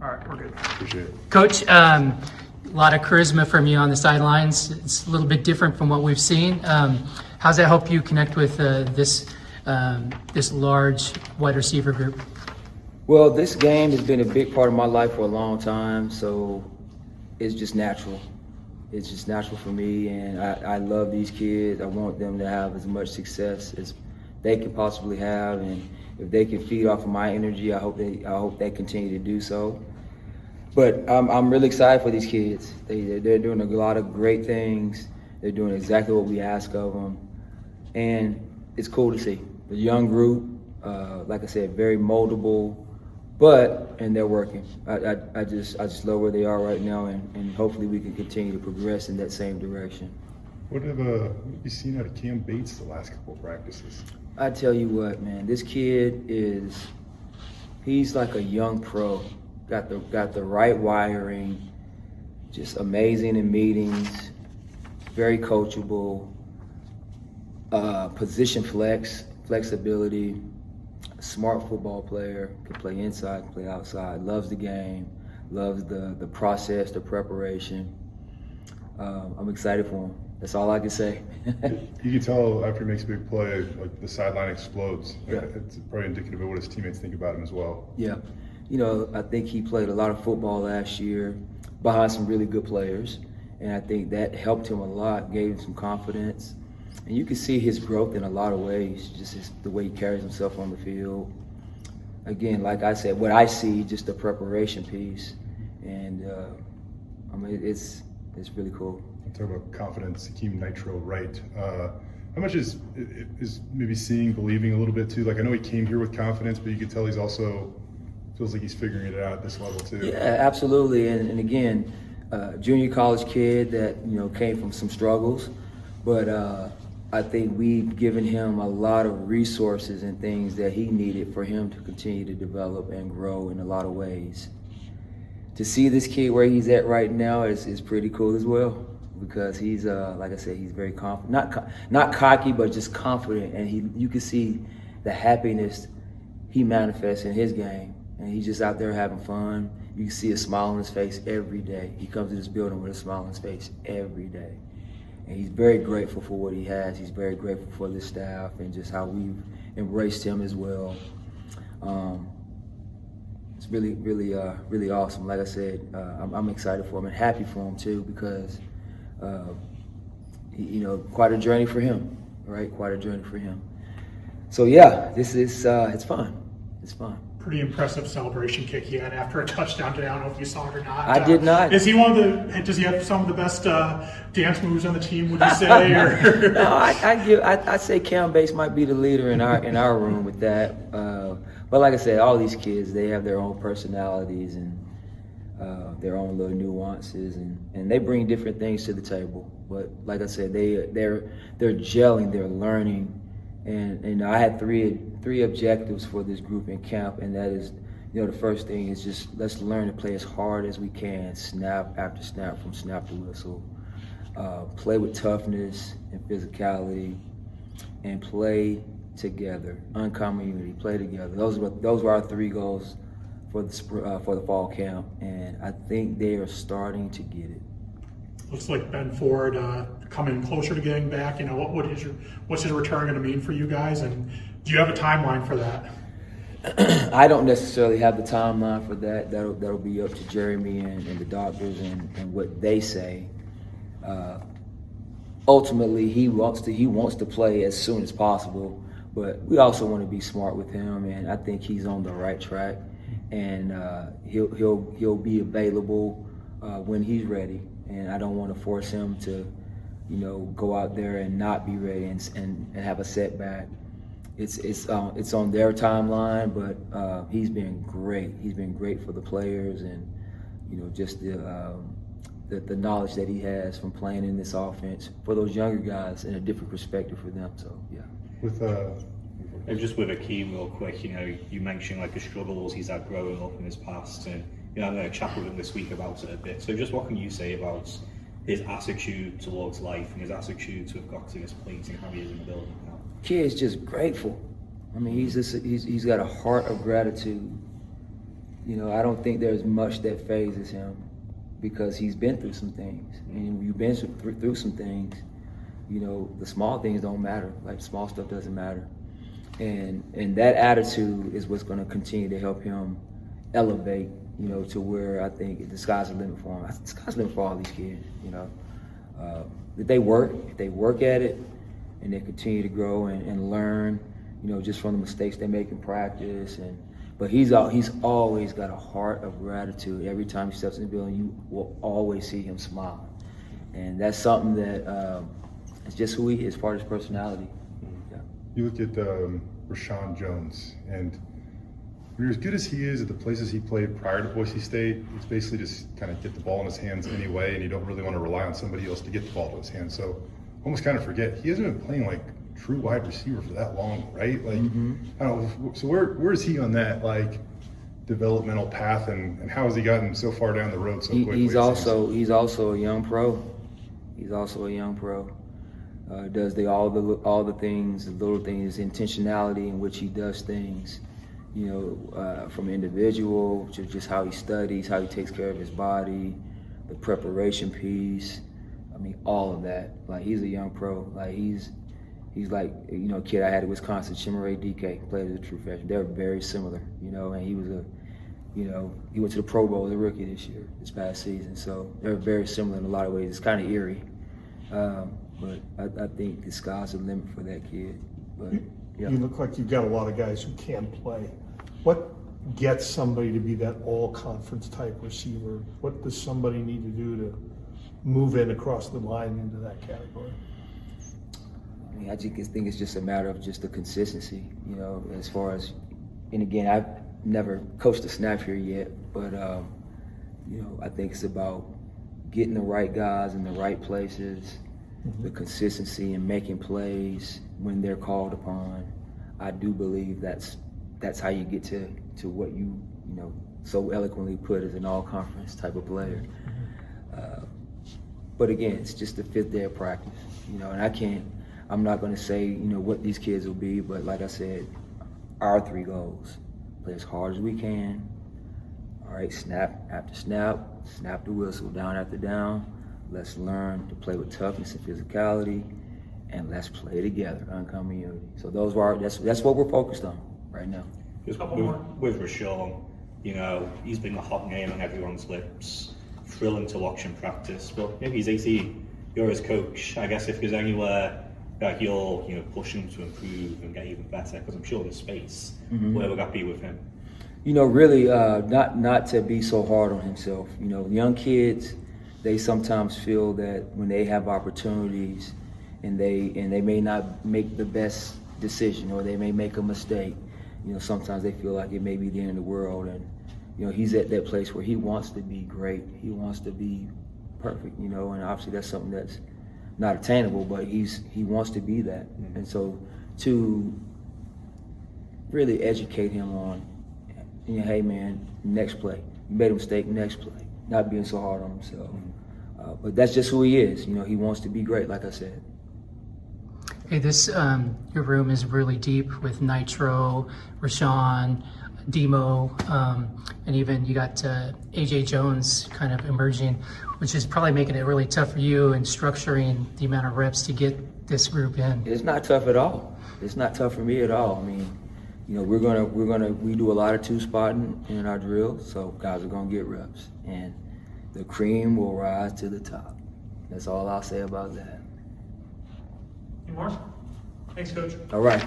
All right, we're good. Appreciate it. Coach, a lot of charisma from you on the sidelines. It's a little bit different from what we've seen. How's that help you connect with this large wide receiver group? Well, this game has been a big part of my life for a long time, so it's just natural. It's just natural for me, and I love these kids. I want them to have as much success as they can possibly have, and if they can feed off of my energy, I hope they continue to do so. But I'm really excited for these kids. They're doing a lot of great things. They're doing exactly what we ask of them, and it's cool to see. The young group, like I said, very moldable, and they're working. I just love where they are right now, and hopefully we can continue to progress in that same direction. What have you seen out of Cam Bates the last couple of practices? I tell you what, man, this kid he's like a young pro. Got the right wiring, just amazing in meetings, very coachable, position flexibility, smart football player, can play inside, can play outside, loves the game, loves the process, the preparation. I'm excited for him. That's all I can say. You can tell after he makes a big play, like the sideline explodes. Yeah. It's probably indicative of what his teammates think about him as well. Yeah. You know, I think he played a lot of football last year behind some really good players, and I think that helped him a lot, gave him some confidence. And you can see his growth in a lot of ways, just the way he carries himself on the field. Again, like I said, what I see, just the preparation piece, and I mean, it's really cool. Talk about confidence, Hakeem Nitro Wright. How much is maybe seeing, believing a little bit too? Like I know he came here with confidence, but you could tell he's also feels like he's figuring it out at this level too. Yeah, absolutely. And again, junior college kid that came from some struggles, but I think we've given him a lot of resources and things that he needed for him to continue to develop and grow in a lot of ways. To see this kid where he's at right now is pretty cool as well, because he's like I said, he's very confident, not cocky, but just confident, and you can see the happiness he manifests in his game, and he's just out there having fun. You can see a smile on his face every day. He comes to this building with a smile on his face every day, and he's very grateful for what he has. He's very grateful for this staff and just how we've embraced him as well. It's really awesome. Like I said, I'm excited for him and happy for him too, because quite a journey for him, right? Quite a journey for him. So yeah, this is it's fun. It's fun. Pretty impressive celebration kick he had after a touchdown today. I don't know if you saw it or not. I did not. Is he does he have some of the best dance moves on the team, would you say? Or? No, I say Cam Bates might be the leader in our room with that. But like I said, all these kids, they have their own personalities and their own little nuances, and they bring different things to the table. But like I said, they're gelling, they're learning, and I had three objectives for this group in camp, and that is, the first thing is just let's learn to play as hard as we can, snap after snap, from snap to whistle. Play with toughness and physicality, and play together. Uncommon unity, play together. Those were our three goals for the fall camp, and I think they are starting to get it. Looks like Ben Ford coming closer to getting back. What's his return going to mean for you guys, and do you have a timeline for that? I don't necessarily have the timeline for that. That'll be up to Jeremy and the doctors and what they say. Ultimately, he wants to play as soon as possible, but we also want to be smart with him, and I think he's on the right track, and he'll be available when he's ready. And I don't want to force him to, go out there and not be ready and have a setback. It's on their timeline, but he's been great. He's been great for the players, and just the knowledge that he has from playing in this offense for those younger guys, and a different perspective for them. So yeah. And just with Hakeem real quick, you mentioned like the struggles he's had growing up in his past, and I'm going to chat with him this week about it a bit. So just what can you say about his attitude towards life and his attitude to have got to this place and how he is in the building now? Kid's just grateful. I mean, he's got a heart of gratitude, you know, I don't think there's much that phases him because he's been through some things. And when you've been through some things, you know, the small things don't matter. Like, small stuff doesn't matter. And that attitude is what's going to continue to help him elevate, you know, to where I think the sky's the limit for him. The sky's the limit for all these kids, you know. If they work at it, and they continue to grow and learn, you know, just from the mistakes they make in practice. But he's always got a heart of gratitude. Every time he steps in the building, you will always see him smile. And that's something that it's just who he is, part of his personality. Yeah. You look at Rashawn Jones, and when you're as good as he is at the places he played prior to Boise State, it's basically just kind of get the ball in his hands anyway, and you don't really want to rely on somebody else to get the ball to his hands. So almost kind of forget, he hasn't been playing like true wide receiver for that long, right? Like, I don't know. So where is he on that like developmental path, and how has he gotten so far down the road so quickly? He's also a young pro. He's also a young pro. Does all the things, the little things, intentionality in which he does things. You know, from individual to just how he studies, how he takes care of his body, the preparation piece. I mean, all of that. Like, he's a young pro. Like, he's like, you know, a kid I had at Wisconsin, Chimere DK, played as a true freshman. They're very similar, you know, and he went to the Pro Bowl as a rookie this past season. So they're very similar in a lot of ways. It's kind of eerie. But I think the sky's the limit for that kid. But yeah. You look like you've got a lot of guys who can play. What gets somebody to be that all-conference type receiver? What does somebody need to do to move in across the line into that category? I mean, I just think it's just a matter of just the consistency, you know, as far as, and again, I've never coached a snap here yet, but, you know, I think it's about getting the right guys in the right places, the consistency and making plays when they're called upon. I do believe that's how you get to what you know, so eloquently put as an all-conference type of player. But again, it's just the fifth day of practice, you know, and I'm not going to say, you know, what these kids will be, but like I said, our 3 goals: play as hard as we can, all right, snap after snap, snap the whistle, down after down. Let's learn to play with toughness and physicality, and let's play together, uncommon unity. So that's what we're focused on right now. Just with Rashawn, you know, he's been a hot name on everyone's lips. Thrilling to watch him practice, but maybe he's 18. You're his coach. I guess if there's anywhere that you'll, you know, push him to improve and get even better, because I'm sure there's space. Where would that be with him? You know, really, not to be so hard on himself. You know, young kids, they sometimes feel that when they have opportunities, and they may not make the best decision, or they may make a mistake. You know, sometimes they feel like it may be the end of the world, and you know, he's at that place where he wants to be great. He wants to be perfect, you know, and obviously that's something that's not attainable, but he wants to be that. And so to really educate him on, you know, hey man, next play, you made a mistake, next play, not being so hard on himself. But that's just who he is. You know, he wants to be great, like I said. Hey, your room is really deep with Nitro, Rashawn, Demo, and even you got AJ Jones kind of emerging, which is probably making it really tough for you in structuring the amount of reps to get this group in. It's not tough at all. It's not tough for me at all. I mean, you know, we do a lot of 2-spotting in our drills, so guys are gonna get reps, and the cream will rise to the top. That's all I'll say about that. Any more? Thanks, Coach. All right.